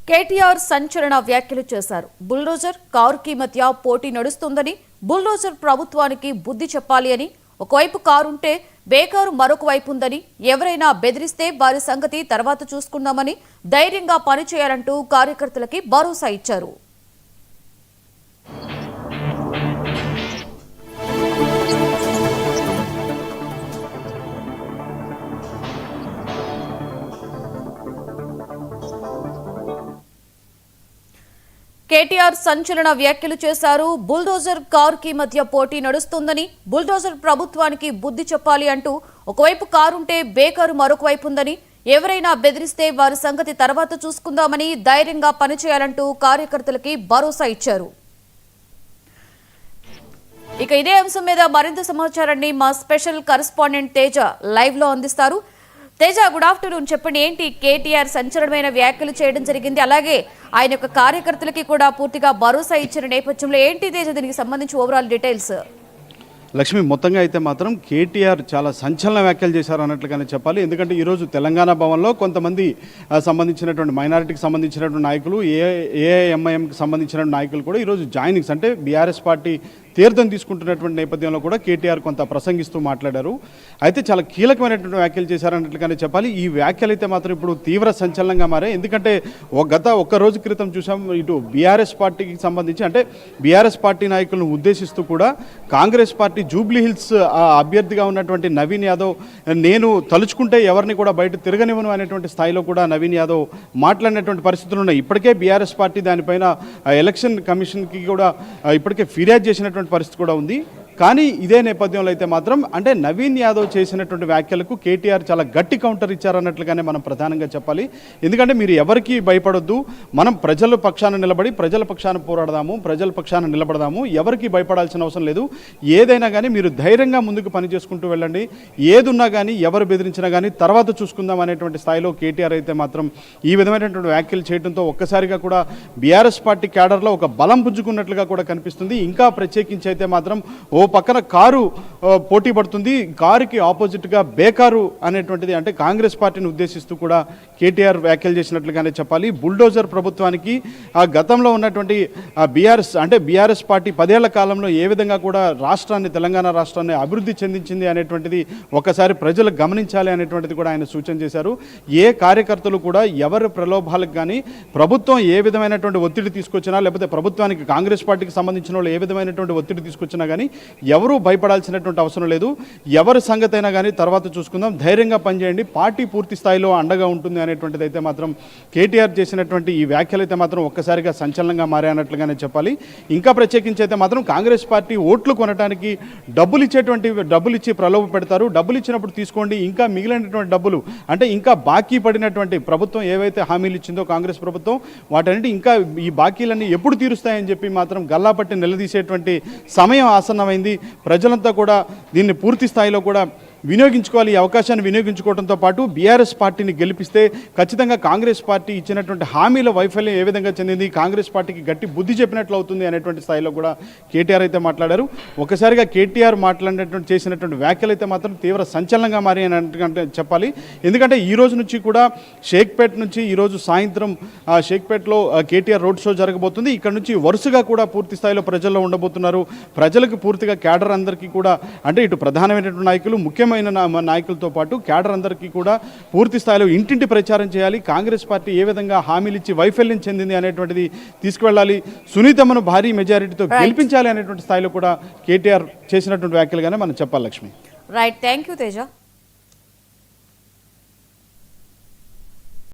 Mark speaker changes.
Speaker 1: కేటీఆర్ సంచలన వ్యాఖ్యలు చేశారు. బుల్డోజర్ కారుకి మధ్య పోటీ నడుస్తుందని, బుల్డోజర్ ప్రభుత్వానికి బుద్ధి చెప్పాలి అని, ఒకవైపు కారుంటే బేకారు మరొక వైపు ఉందని, ఎవరైనా బెదిరిస్తే వారి సంగతి తర్వాత చూసుకుందామని ధైర్యంగా పనిచేయాలంటూ కార్యకర్తలకి భరోసా ఇచ్చారు. కేటీఆర్ సంచలన వ్యాఖ్యలు చేశారు. బుల్డోజర్ కారుకి మధ్య పోటీ నడుస్తుందని, బుల్డోజర్ ప్రభుత్వానికి బుద్ధి చెప్పాలి అంటూ, ఒకవైపు కారుంటే బేకారు మరొక వైపు ఉందని, ఎవరైనా బెదిరిస్తే వారి సంగతి తర్వాత చూసుకుందామని ధైర్యంగా పనిచేయాలంటూ కార్యకర్తలకి భరోసా ఇచ్చారు. ఇక ఇదే అంశం మీద మరింత సమాచారాన్ని మా స్పెషల్ కరెస్పాండెంట్ తేజ లైవ్ లో అందిస్తారు. Teja, good afternoon. చెప్పండి, ఏంటి కేటీఆర్ సంచలనమైన వ్యాఖ్యలు చేయడం జరిగింది, అలాగే ఆయన యొక్క కార్యకర్తలకి కూడా పూర్తిగా భరోసా ఇచ్చిన నేపథ్యంలో ఏంటి తేజ దీనికి సంబంధించి ఓవరాల్ డీటెయిల్స్?
Speaker 2: లక్ష్మి, మొత్తంగా అయితే మాత్రం కేటీఆర్ చాలా సంచలన వ్యాఖ్యలు చేశారు అన్నట్లుగానే చెప్పాలి. ఎందుకంటే ఈరోజు తెలంగాణ భవన్లో కొంతమంది సంబంధించినటువంటి మైనారిటీకి సంబంధించినటువంటి నాయకులు, ఏఐఎంఐఎంకి సంబంధించిన నాయకులు కూడా ఈరోజు జాయినింగ్స్ అంటే బీఆర్ఎస్ పార్టీ తీర్థం తీసుకుంటున్నటువంటి నేపథ్యంలో కూడా కేటీఆర్ కొంత ప్రసంగిస్తూ మాట్లాడారు. అయితే చాలా కీలకమైనటువంటి వ్యాఖ్యలు చేశారన్నట్లుగానే చెప్పాలి. ఈ వ్యాఖ్యలు అయితే మాత్రం ఇప్పుడు తీవ్ర సంచలనంగా మారాయి. ఎందుకంటే గత ఒక్క రోజు క్రితం చూసాం, ఇటు బీఆర్ఎస్ పార్టీకి సంబంధించి అంటే బీఆర్ఎస్ పార్టీ నాయకులను ఉద్దేశిస్తూ కూడా కాంగ్రెస్ పార్టీ జూబ్లీ హిల్స్ అభ్యర్థిగా ఉన్నటువంటి నవీన్ యాదవ్, నేను తలుచుకుంటే ఎవరిని కూడా బయట తిరగనివ్వను అనేటువంటి స్థాయిలో కూడా నవీన్ యాదవ్ మాట్లాడినటువంటి పరిస్థితులు ఉన్నాయి. ఇప్పటికే బీఆర్ఎస్ పార్టీ దానిపైన ఎలక్షన్ కమిషన్కి కూడా ఇప్పటికే ఫిర్యాదు చేసినటువంటి పరిస్థితి కూడా ఉంది. కానీ ఇదే నేపథ్యంలో అయితే మాత్రం అంటే నవీన్ యాదవ్ చేసినటువంటి వ్యాఖ్యలకు కేటీఆర్ చాలా గట్టి కౌంటర్ ఇచ్చారన్నట్లుగానే మనం ప్రధానంగా చెప్పాలి. ఎందుకంటే మీరు ఎవరికి భయపడొద్దు, మనం ప్రజల పక్షాన నిలబడి ప్రజల పక్షాన పోరాడదాము, ప్రజల పక్షాన నిలబడదాము, ఎవరికి భయపడాల్సిన అవసరం లేదు. ఏదైనా కానీ మీరు ధైర్యంగా ముందుకు పని చేసుకుంటూ వెళ్ళండి, ఏదున్నా కానీ ఎవరు బెదిరించినా కానీ తర్వాత చూసుకుందాం అనేటువంటి స్థాయిలో కేటీఆర్ అయితే మాత్రం ఈ విధమైనటువంటి వ్యాఖ్యలు చేయడంతో ఒక్కసారిగా కూడా బీఆర్ఎస్ పార్టీ క్యాడర్లో ఒక బలం పుంజుకున్నట్లుగా కూడా కనిపిస్తుంది. ఇంకా ప్రత్యేకించి అయితే మాత్రం పక్కన కారు పోటీ పడుతుంది, కారుకి ఆపోజిట్గా బేకారు అనేటువంటిది అంటే కాంగ్రెస్ పార్టీని ఉద్దేశిస్తూ కూడా కేటీఆర్ వ్యాఖ్యలు చేసినట్లుగానే చెప్పాలి. బుల్డోజర్ ప్రభుత్వానికి ఆ గతంలో ఉన్నటువంటి బీఆర్ఎస్ పార్టీ 10 ఏళ్ల కాలంలో ఏ విధంగా కూడా తెలంగాణ రాష్ట్రాన్ని అభివృద్ధి చెందించింది అనేటువంటిది ఒకసారి ప్రజలు గమనించాలి అనేటువంటిది కూడా ఆయన సూచన చేశారు. ఏ కార్యకర్తలు కూడా ఎవరి ప్రలోభాలకు కానీ ప్రభుత్వం ఏ విధమైనటువంటి ఒత్తిడి తీసుకొచ్చినా, లేకపోతే ప్రభుత్వానికి కాంగ్రెస్ పార్టీకి సంబంధించిన వాళ్ళు ఏ విధమైనటువంటి ఒత్తిడి తీసుకొచ్చినా కానీ ఎవరూ భయపడాల్సినటువంటి అవసరం లేదు. ఎవరి సంగతి అయినా కానీ తర్వాత చూసుకుందాం, ధైర్యంగా పనిచేయండి, పార్టీ పూర్తి స్థాయిలో అండగా ఉంటుంది అనేటువంటిది అయితే మాత్రం కేటీఆర్ చేసినటువంటి ఈ వ్యాఖ్యలు అయితే మాత్రం ఒక్కసారిగా సంచలనంగా మారాయన్నట్లుగానే చెప్పాలి. ఇంకా ప్రత్యేకించి అయితే మాత్రం కాంగ్రెస్ పార్టీ ఓట్లు కొనడానికి డబ్బులు ఇచ్చి ప్రలోభ పెడతారు. డబ్బులు ఇచ్చినప్పుడు తీసుకోండి, ఇంకా మిగిలినటువంటి డబ్బులు అంటే ఇంకా బాకీ పడినటువంటి ప్రభుత్వం ఏవైతే హామీలు ఇచ్చిందో కాంగ్రెస్ ప్రభుత్వం, వాటన్నిటి ఇంకా ఈ బాకీలన్నీ ఎప్పుడు తీరుస్తాయని చెప్పి మాత్రం గల్లాపట్టి నిలదీసేటువంటి సమయం ఆసన్నమైంది. ప్రజలంతా కూడా దీన్ని పూర్తి స్థాయిలో కూడా వినియోగించుకోవాలి. ఈ అవకాశాన్ని వినియోగించుకోవడంతో పాటు బీఆర్ఎస్ పార్టీని గెలిపిస్తే ఖచ్చితంగా కాంగ్రెస్ పార్టీ ఇచ్చినటువంటి హామీల వైఫల్యం ఏ విధంగా చెందింది, కాంగ్రెస్ పార్టీకి గట్టి బుద్ధి చెప్పినట్లు అవుతుంది అనేటువంటి స్థాయిలో కూడా కేటీఆర్ అయితే మాట్లాడారు. ఒకసారిగా కేటీఆర్ చేసినటువంటి వ్యాఖ్యలు అయితే మాత్రం తీవ్ర సంచలనంగా మారి అని చెప్పాలి. ఎందుకంటే ఈ రోజు నుంచి కూడా షేక్పేట నుంచి ఈరోజు సాయంత్రం షేక్పేటలో కేటీఆర్ రోడ్ షో జరగబోతుంది. ఇక్కడ నుంచి వరుసగా కూడా పూర్తి స్థాయిలో ప్రజల్లో ఉండబోతున్నారు. ప్రజలకు పూర్తిగా క్యాడర్ అందరికీ కూడా అంటే ఇటు ప్రధానమైనటువంటి నాయకులు, ముఖ్యమైన నాయకులతో పాటు క్యాడర్ అందరికీ కూడా పూర్తి స్థాయిలో ఇంటింటి ప్రచారం చేయాలి. కాంగ్రెస్ పార్టీ ఏ విధంగా హామీలు ఇచ్చి వైఫల్యం చెందింది అనేటువంటిది తీసుకువెళ్ళాలి. సునీతమ్మను భారీ మెజారిటీతో గెలిపించాలి అనేటువంటి స్థాయిలో కూడా కేటీఆర్ చేసినటువంటి వ్యాఖ్యలుగానే మనం చెప్పాలి. Lakshmi,
Speaker 1: right, thank you Teja.